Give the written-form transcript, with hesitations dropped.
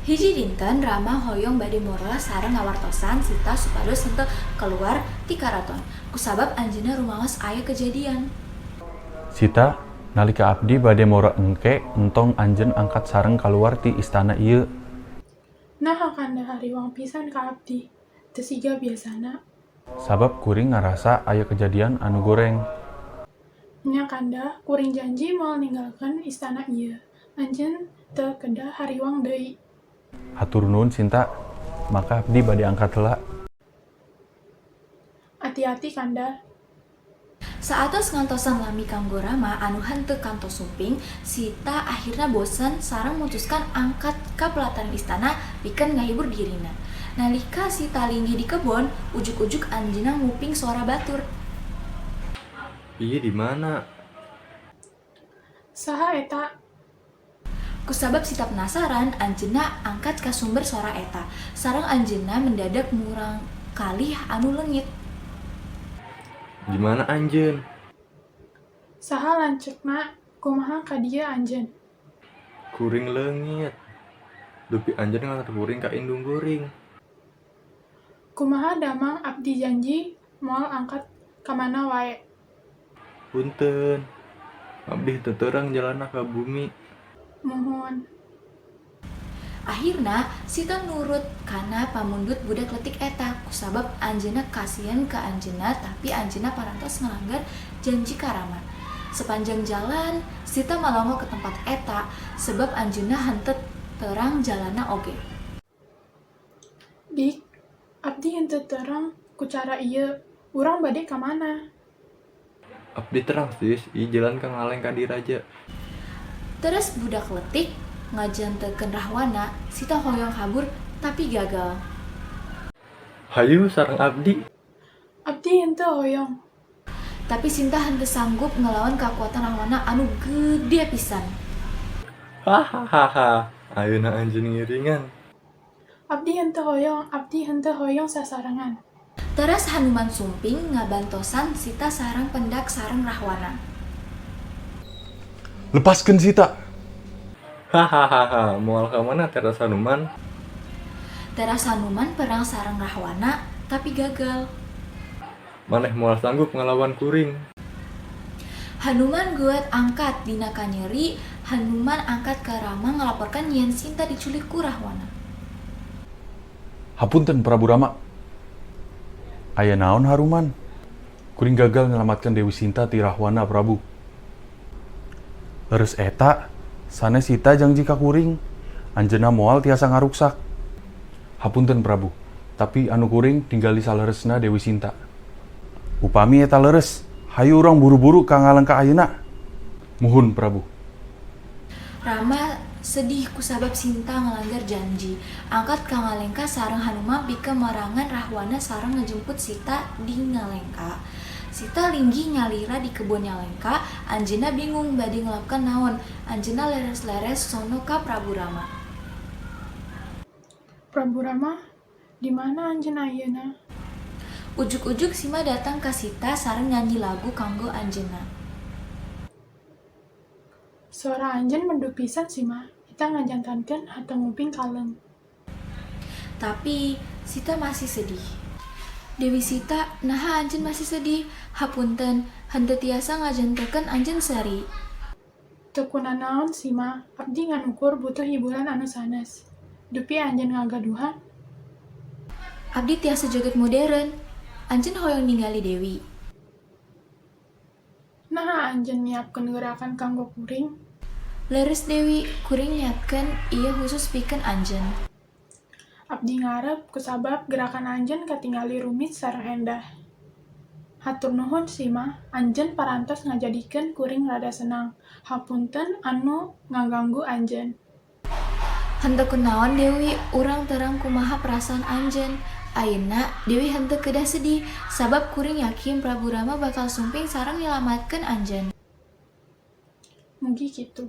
Hiji dinten Rama hoyong bade morola sareng ngawartosan Sita supados henteu keluar ti karaton. Kusabab anjeunna rumaos aya kejadian. Sita, nalika abdi bade moro engke entong anjeun angkat sareng kaluar ti istana ieu. Nah kanda hariwang pisan ka abdi, teu siga biasana. Sabab kuring ngarasa aya kejadian anu goreng. Nya kanda, kuring janji moal ninggalkeun istana ieu. Anjeun teu kedah hariwang deui. Hatur nuhun Sinta, maka abdi bade angkat heula. Hati-hati kanda. Saatos ngantosan lami kanggo Rama anu henteu kantos sumping, Sita akhirna bosen sareng mutuskan angkat ka pelataran istana pikeun ngahibur dirina. Nalika Sita linggih di kebon, ujuk-ujuk anjeunna nguping suara batur. Iya di mana? Saha eta? Kusabab Sita penasaran, anjeunna angkat ka sumber suara eta. Sareng anjeunna mendadak murang kalih anu leungit. Di mana anjeun? Saha lanceukna? Kumaha ka dieu anjeun? Kuring leungit. Dupi anjeun ngantar kuring ka indung kuring. Kumaha damang abdi janji moal angkat ka mana wae. Punten. Abdi teu teurang jalanna ka bumi. Muhun. Akhirna Sita nurut kana pamundut budak letik eta, kusabab anjeunna kasihan ka anjeunna tapi anjeunna parantos ngalanggar janji ka Rama. Sepanjang jalan Sita malongo ke tempat eta sebab anjeunna henteu terang jalanna oge. Dik, abdi henteu terang ku cara ieu. Urang bade ka mana? Abdi terang sis, ieu jalan ka ngaleng ka Diraja. Terus budak letik ngajantekeun rahwana, Sita hoyong kabur tapi gagal. Hayu sareng abdi. Abdi henteu hoyong. Tapi Sinta henteu sanggup ngelawan kekuatan rahwana anu gede pisan. Hahaha. Ayeuna anjeun ngiringan. Abdi henteu hoyong sasarengan. Teras Hanuman sumping ngabantosan Sita sareng pendak sareng rahwana. Lepaskeun Sita. Hahaha. Moal ka mana teras Hanuman? Teras Hanuman perang sareng rahwana tapi gagal. Maneh moal sanggup ngalawan kuring. Hanuman guet angkat dina kanyeri, Hanuman angkat ke Rama ngelaporkan yen Sinta diculik ku rahwana. Hapunten Prabu Rama. Aya naon Haruman? Kuring gagal nyelamatkan Dewi Sinta ti rahwana Prabu. Leres eta, sanes Sita janji ka kuring. Anjeunna moal tiasa ngaruksak. Hapunten Prabu, tapi anu kuring tinggali saleresna Dewi Sinta. Upami eta leres, hayu urang buru-buru ka ngalengka ayeuna. Muhun Prabu. Rama sedih kusabab Sinta ngelanggar janji. Angkat ka Ngalengka sareng Hanuman pikeun marangan rahwana sareng ngejemput Sita di Ngalengka. Sita linggih nyalira di kebun Ngalengka, anjeunna bingung bade ngelakukan naon. Anjeunna leres-leres sono ka Prabu Rama. Prabu Rama, di mana anjeun ayeuna? Ujuk-ujuk Sima datang ka Sita sareng nyanyi lagu kanggo anjeunna. Suara anjeun merdu pisan sih mah. Kita ngajantankeun hateu nguping kaleng. Tapi Sita masih sedih. Dewi Sita, naha anjeun masih sedih? Hapunten, henteu tiasa ngajantekeun anjeun seri. Teu kunaon sih mah. Abdi nganukur butuh hiburan anu sanes. Dupi anjeun ngagaduhan. Abdi tiasa joget modern. Anjeun hoyong ningali Dewi. Nah anjeun nyiapkeun gerakan kanggo kuring. Leres Dewi, kuring nyiapkeun ieu khusus pikeun anjeun. Abdi ngarep kusabab gerakan anjeun katingali rumit sareng endah. Hatur nuhun sih mah, anjeun parantos ngajadikeun kuring rada senang. Hapunten anu ngaganggu anjeun. Henteu kunaon Dewi, urang terang kumaha perasaan anjeun. Ayeuna Dewi henteu kedah sedih, sabab kuring yakin Prabu Rama bakal sumping sareng nyelamatkeun anjeun. Mugi kitu.